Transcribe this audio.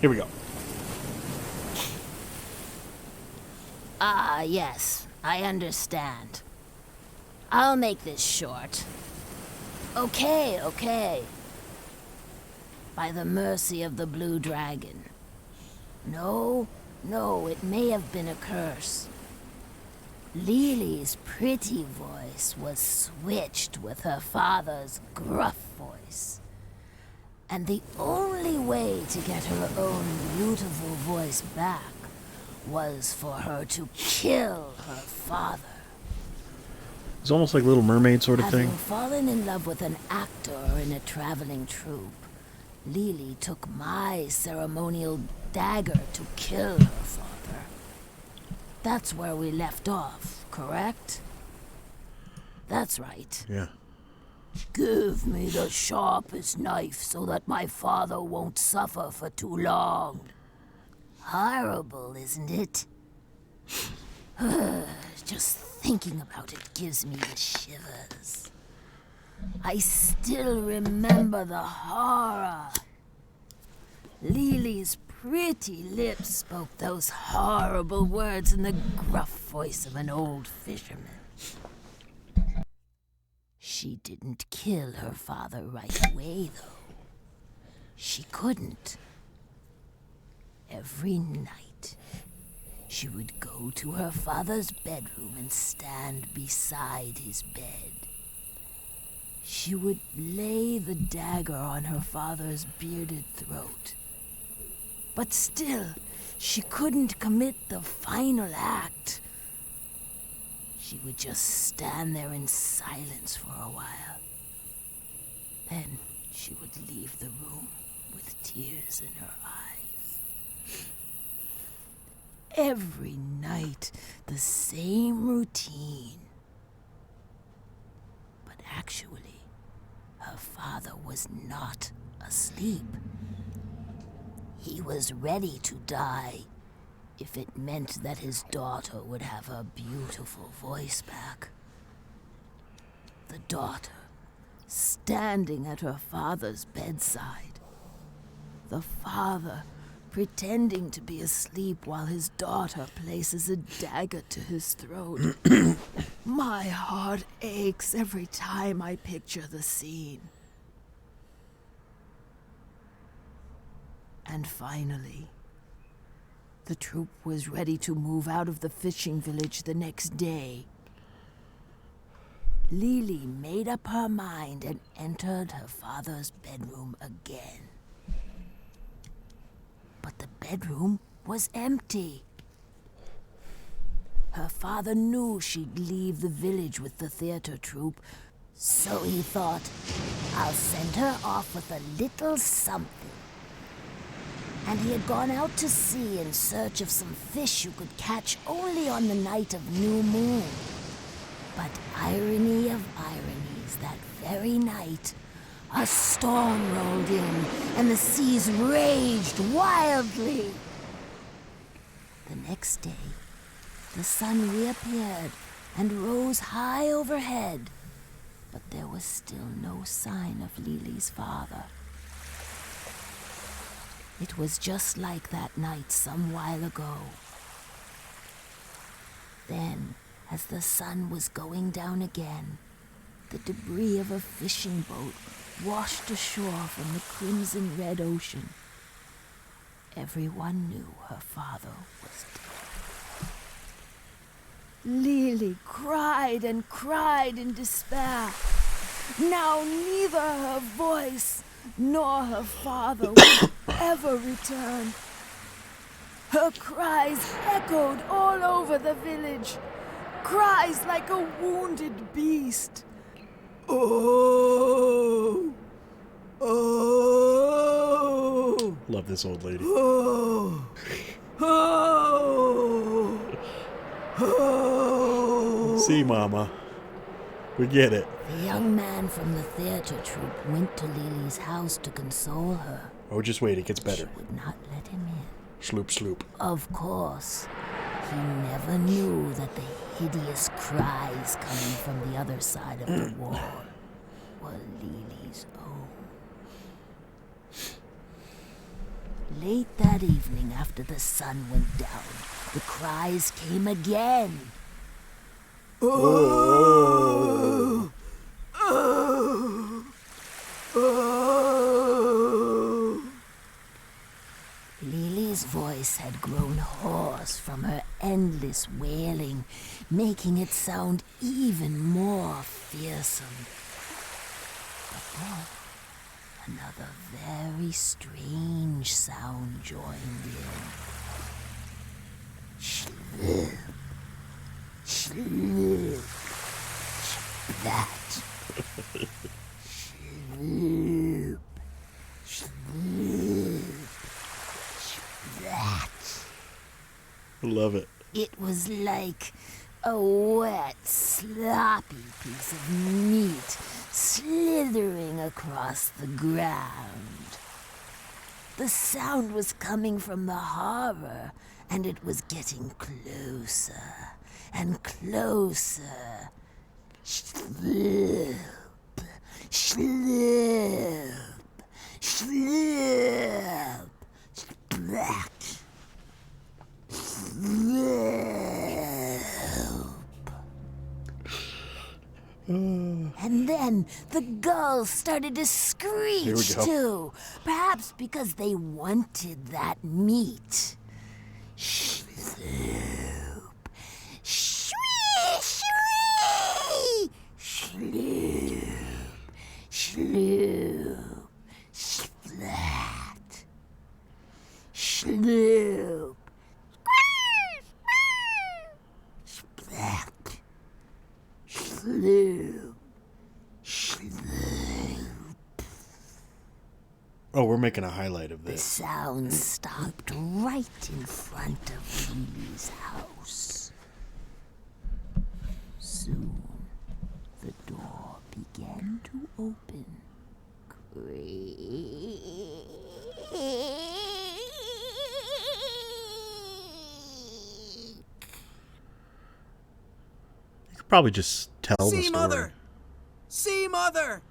Here we go. Ah, yes, I understand. I'll make this short. Okay. By the mercy of the blue dragon. No, it may have been a curse. Lily's pretty voice was switched with her father's gruff voice. And the only way to get her own beautiful voice back was for her to kill her father. It's almost like Little Mermaid sort of Having thing. fallen in love with an actor in a traveling troupe, Lily took my ceremonial dagger to kill her father. That's where we left off, correct? That's right. Yeah. Give me the sharpest knife so that my father won't suffer for too long. Horrible, isn't it? Just thinking about it gives me the shivers. I still remember the horror. Lily's pretty lips spoke those horrible words in the gruff voice of an old fisherman. She didn't kill her father right away, though. She couldn't. Every night, she would go to her father's bedroom and stand beside his bed. She would lay the dagger on her father's bearded throat. But still, she couldn't commit the final act. She would just stand there in silence for a while. Then she would leave the room with tears in her eyes. Every night, the same routine. But actually, her father was not asleep. He was ready to die if it meant that his daughter would have her beautiful voice back. The daughter, standing at her father's bedside. The father, pretending to be asleep while his daughter places a dagger to his throat. My heart aches every time I picture the scene. And finally, the troop was ready to move out of the fishing village the next day. Lily made up her mind and entered her father's bedroom again. But the bedroom was empty. Her father knew she'd leave the village with the theater troupe, so he thought, I'll send her off with a little something. And he had gone out to sea in search of some fish you could catch only on the night of new moon. But irony of ironies, that very night, a storm rolled in and the seas raged wildly. The next day, the sun reappeared and rose high overhead, but there was still no sign of Lily's father. It was just like that night some while ago. Then, as the sun was going down again, the debris of a fishing boat washed ashore from the crimson red ocean. Everyone knew her father was dead. Lily cried and cried in despair. Now neither her voice nor her father would ever return. Her cries echoed all over the village, cries like a wounded beast. Oh! Oh! Love this old lady. Oh! Oh! Oh! See, Mama. We get it. The young man from the theater troupe went to Lily's house to console her. Oh, just wait. It gets better. She would not let him in. Shloop, shloop. Of course, he never knew that the hideous cries coming from the other side of the wall were Lily's own. Late that evening, after the sun went down, the cries came again. Oh! Oh! Oh! Lily's voice had grown hoarse from her endless wailing, making it sound even more fearsome. But then, another very strange sound joined in. Shloop, shloop, splat, shloop, shloop, splat. Love it. It was like a wet, sloppy piece of meat slithering across the ground. The sound was coming from the harbor, and it was getting closer and closer. Shloop, shloop, shloop, splat, shloop. And then the gulls started to Here screech we go. too, perhaps because they wanted that meat. Shloop, shwee, shwee, shloop, shloop, splat, shloop, splat. Shloop, shloop. Oh, we're making a highlight of The this. sound stopped right in front of Lily's house. Soon, the door began to open. You could probably just tell the See, story. Mother! See, Mother!